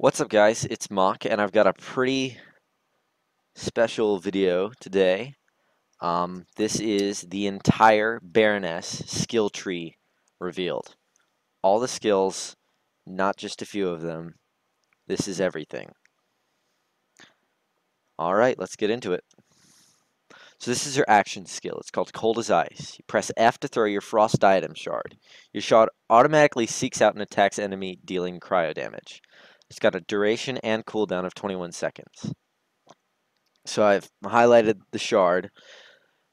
What's up, guys? It's Mock, and I've got a pretty special video today. This is the entire Baroness skill tree revealed. All the skills, not just a few of them. This is everything. Alright, let's get into it. So this is her action skill. It's called Cold as Ice. You press F to throw your Frost Diadem shard. Your shard automatically seeks out and attacks enemy, dealing cryo damage. It's got a duration and cooldown of 21 seconds. So I've highlighted the shard.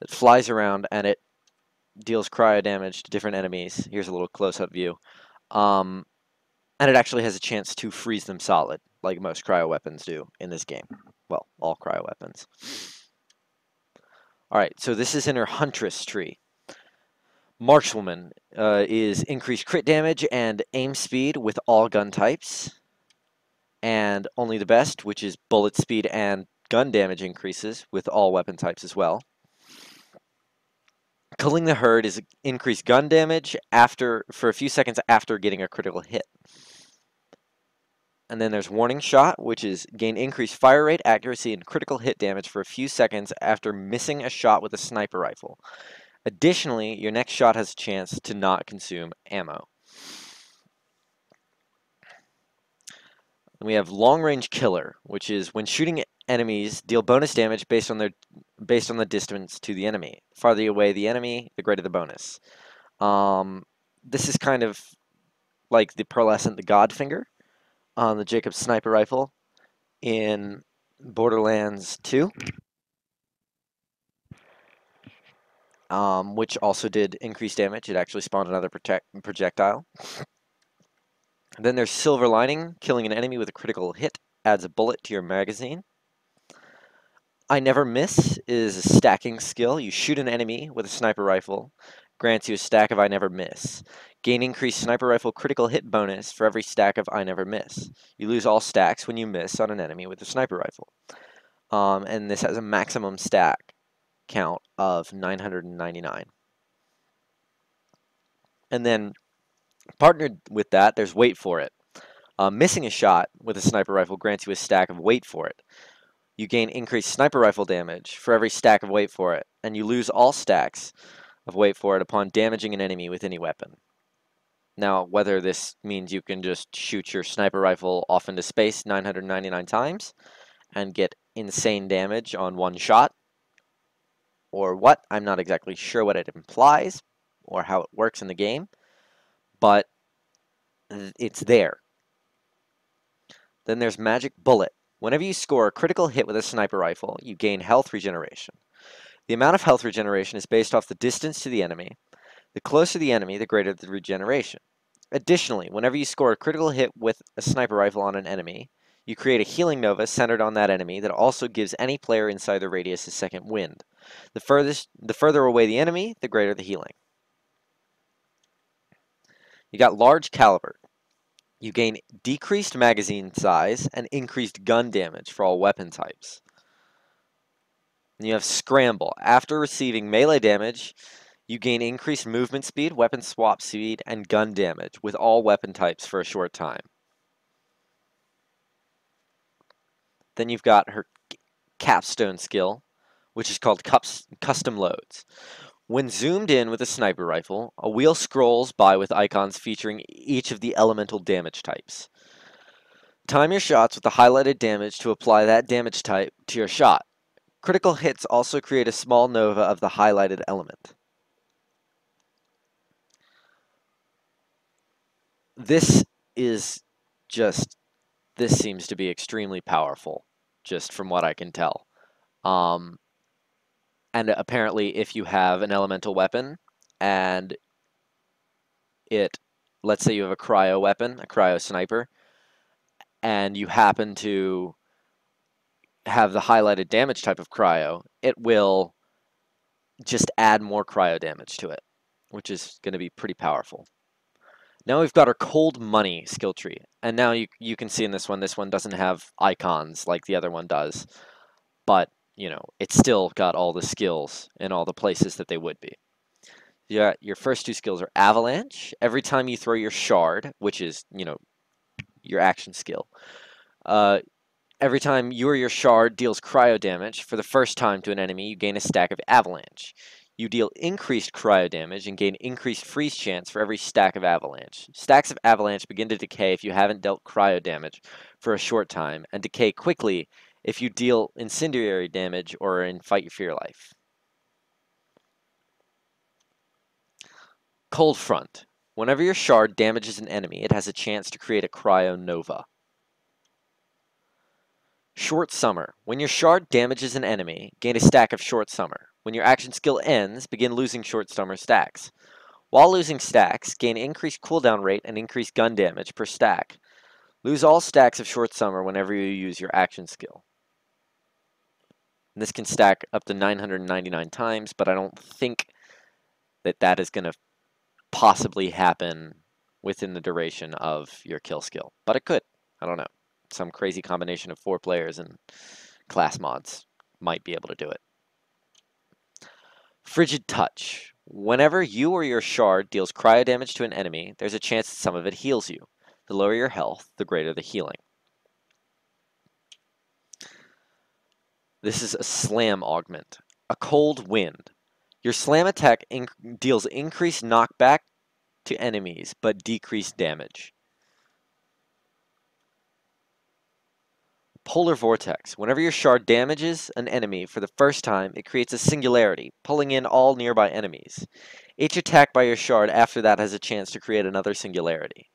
It flies around and it deals cryo damage to different enemies. Here's a little close-up view. And it actually has a chance to freeze them solid, like most cryo weapons do in this game. Well, all cryo weapons. Alright, so this is in her Huntress tree. Markswoman is increased crit damage and aim speed with all gun types. And only the best, which is bullet speed and gun damage increases with all weapon types as well. Culling the Herd is increased gun damage for a few seconds after getting a critical hit. And then there's Warning Shot, which is gain increased fire rate, accuracy, and critical hit damage for a few seconds after missing a shot with a sniper rifle. Additionally, your next shot has a chance to not consume ammo. Then we have Long Range Killer, which is when shooting enemies, deal bonus damage based on the distance to the enemy. The farther away the enemy, the greater the bonus. This is kind of like the Pearlescent the Godfinger on the Jacob sniper rifle in Borderlands 2, which also did increased damage. It actually spawned another projectile. And then there's Silver Lining. Killing an enemy with a critical hit adds a bullet to your magazine. I Never Miss is a stacking skill. You shoot an enemy with a sniper rifle, grants you a stack of I Never Miss. Gain increased sniper rifle critical hit bonus for every stack of I Never Miss. You lose all stacks when you miss on an enemy with a sniper rifle. And this has a maximum stack count of 999. And then partnered with that, there's Wait For It. Missing a shot with a sniper rifle grants you a stack of Wait For It. You gain increased sniper rifle damage for every stack of Wait For It, and you lose all stacks of Wait For It upon damaging an enemy with any weapon. Now, whether this means you can just shoot your sniper rifle off into space 999 times and get insane damage on one shot, or what, I'm not exactly sure what it implies or how it works in the game, but it's there. Then there's Magic Bullet. Whenever you score a critical hit with a sniper rifle, you gain health regeneration. The amount of health regeneration is based off the distance to the enemy. The closer the enemy, the greater the regeneration. Additionally, whenever you score a critical hit with a sniper rifle on an enemy, you create a healing nova centered on that enemy that also gives any player inside the radius a second wind. The further away the enemy, the greater the healing. You got Large Caliber. You gain decreased magazine size and increased gun damage for all weapon types. And you have Scramble. After receiving melee damage, you gain increased movement speed, weapon swap speed, and gun damage with all weapon types for a short time. Then you've got her capstone skill, which is called Custom Loads. When zoomed in with a sniper rifle, a wheel scrolls by with icons featuring each of the elemental damage types. Time your shots with the highlighted damage to apply that damage type to your shot. Critical hits also create a small nova of the highlighted element. This seems to be extremely powerful, just from what I can tell. And apparently, if you have an elemental weapon, and let's say you have a cryo weapon, a cryo sniper, and you happen to have the highlighted damage type of cryo, it will just add more cryo damage to it, which is going to be pretty powerful. Now we've got our Cold Money skill tree, and now you can see in this one doesn't have icons like the other one does, but you know, it's still got all the skills in all the places that they would be. Yeah, your first two skills are Avalanche. Every time you throw your shard, which is, you know, your action skill, Uh, every time you or your shard deals cryo damage for the first time to an enemy, you gain a stack of avalanche. You deal increased cryo damage and gain increased freeze chance for every stack of avalanche. Stacks of avalanche begin to decay if you haven't dealt cryo damage for a short time, and decay quickly if you deal incendiary damage or are in fight for your life. Cold Front. Whenever your shard damages an enemy, it has a chance to create a cryo nova. Short Summer. When your shard damages an enemy, gain a stack of Short Summer. When your action skill ends, begin losing Short Summer stacks. While losing stacks, gain increased cooldown rate and increased gun damage per stack. Lose all stacks of Short Summer whenever you use your action skill. And this can stack up to 999 times, but I don't think that is going to possibly happen within the duration of your kill skill. But it could. I don't know. Some crazy combination of 4 players and class mods might be able to do it. Frigid Touch. Whenever you or your shard deals cryo damage to an enemy, there's a chance that some of it heals you. The lower your health, the greater the healing. This is a Slam Augment. A Cold Wind. Your slam attack deals increased knockback to enemies, but decreased damage. Polar Vortex. Whenever your shard damages an enemy for the first time, it creates a singularity, pulling in all nearby enemies. Each attack by your shard after that has a chance to create another singularity.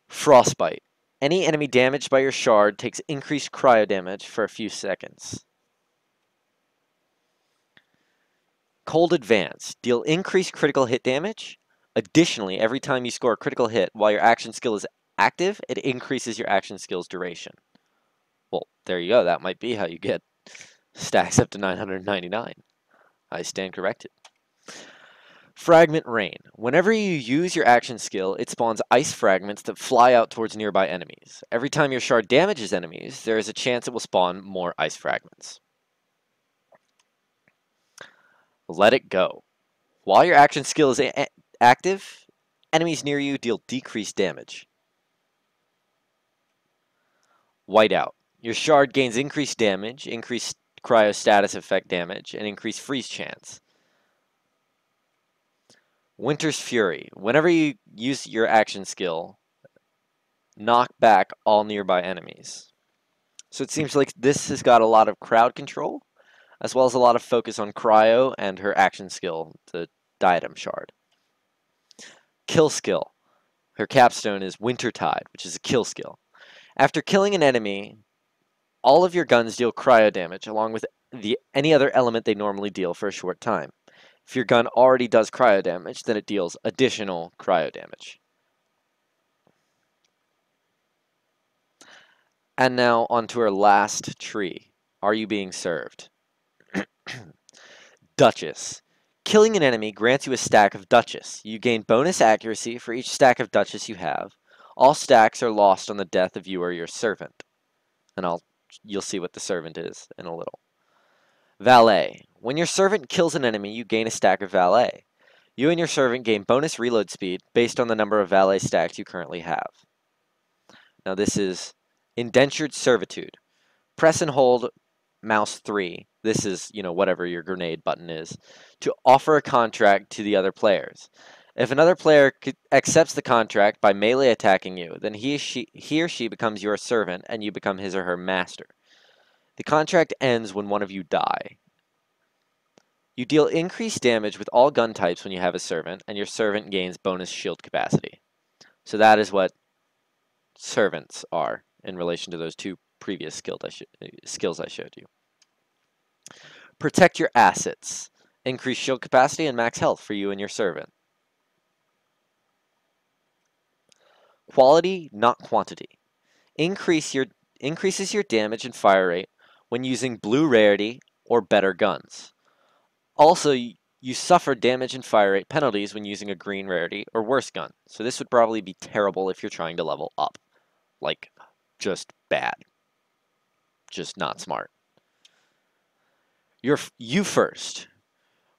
Frostbite. Any enemy damaged by your shard takes increased cryo damage for a few seconds. Cold Advance. Deal increased critical hit damage. Additionally, every time you score a critical hit while your action skill is active, it increases your action skill's duration. Well, there you go. That might be how you get stacks up to 999. I stand corrected. Fragment Rain. Whenever you use your action skill, it spawns ice fragments that fly out towards nearby enemies. Every time your shard damages enemies, there is a chance it will spawn more ice fragments. Let It Go. While your action skill is active, enemies near you deal decreased damage. Whiteout. Your shard gains increased damage, increased cryo status effect damage, and increased freeze chance. Winter's Fury. Whenever you use your action skill, knock back all nearby enemies. So it seems like this has got a lot of crowd control, as well as a lot of focus on cryo and her action skill, the Diadem Shard. Kill Skill. Her capstone is Wintertide, which is a kill skill. After killing an enemy, all of your guns deal cryo damage, along with any other element they normally deal for a short time. If your gun already does cryo damage, then it deals additional cryo damage. And now onto our last tree. Are you being served? Duchess. Killing an enemy grants you a stack of Duchess. You gain bonus accuracy for each stack of Duchess you have. All stacks are lost on the death of you or your servant. And you'll see what the servant is in a little. Valet. When your servant kills an enemy, you gain a stack of Valet. You and your servant gain bonus reload speed based on the number of Valet stacks you currently have. Now this is Indentured Servitude. Press and hold mouse 3. This is, whatever your grenade button is, to offer a contract to the other players. If another player accepts the contract by melee attacking you, then he or she becomes your servant and you become his or her master. The contract ends when one of you die. You deal increased damage with all gun types when you have a servant, and your servant gains bonus shield capacity. So that is what servants are in relation to those two previous skills I showed you. Protect your assets. Increase shield capacity and max health for you and your servant. Quality, not quantity. Increases your damage and fire rate when using blue rarity or better guns. Also, you suffer damage and fire rate penalties when using a green rarity or worse gun. So this would probably be terrible if you're trying to level up. Like, just bad. Just not smart. You first.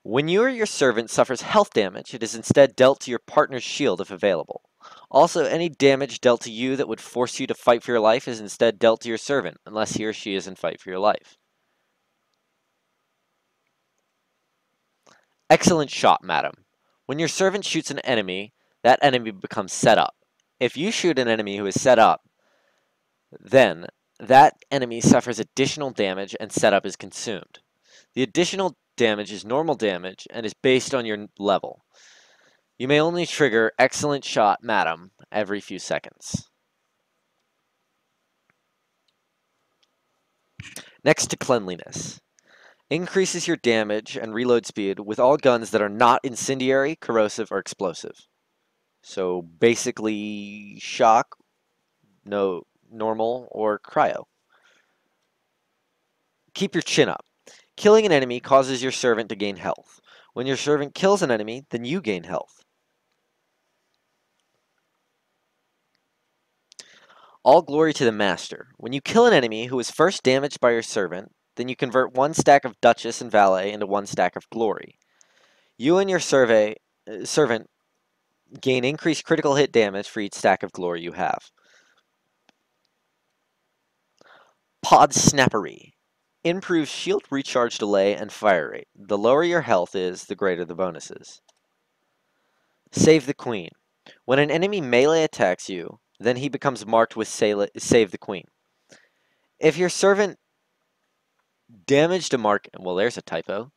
When you or your servant suffers health damage, it is instead dealt to your partner's shield if available. Also, any damage dealt to you that would force you to fight for your life is instead dealt to your servant, unless he or she is in fight for your life. Excellent shot, madam. When your servant shoots an enemy, that enemy becomes set up. If you shoot an enemy who is set up, then that enemy suffers additional damage and setup is consumed. The additional damage is normal damage and is based on your level. You may only trigger Excellent Shot, Madam every few seconds. Next to Cleanliness. Increases your damage and reload speed with all guns that are not incendiary, corrosive, or explosive. So basically, shock, no normal, or cryo. Keep your chin up. Killing an enemy causes your servant to gain health. When your servant kills an enemy, then you gain health. All glory to the master. When you kill an enemy who is first damaged by your servant, then you convert one stack of Duchess and Valet into one stack of glory. You and your servant gain increased critical hit damage for each stack of glory you have. Pod Snappery. Improves shield recharge delay and fire rate. The lower your health is, the greater the bonuses. Save the Queen. When an enemy melee attacks you, then he becomes marked with Save the Queen. If your servant damaged a mark, well, there's a typo.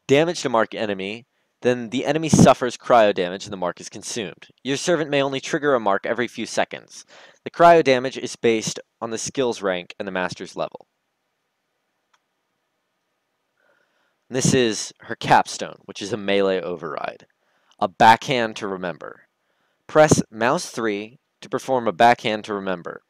Damaged a mark enemy, then the enemy suffers cryo damage and the mark is consumed. Your servant may only trigger a mark every few seconds. The cryo damage is based on the skills rank and the master's level. This is her capstone, which is a melee override. A backhand to remember. Press mouse 3 to perform a backhand to remember.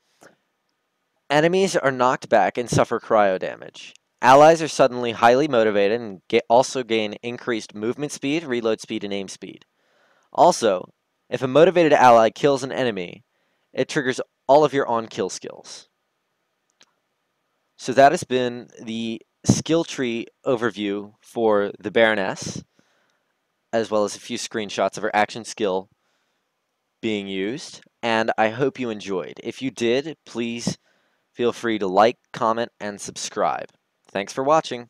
Enemies are knocked back and suffer cryo damage. Allies are suddenly highly motivated and also gain increased movement speed, reload speed, and aim speed. Also, if a motivated ally kills an enemy, it triggers all of your on-kill skills. So that has been the skill tree overview for the Baroness, as well as a few screenshots of her action skill being used, and I hope you enjoyed. If you did, please feel free to like, comment, and subscribe. Thanks for watching.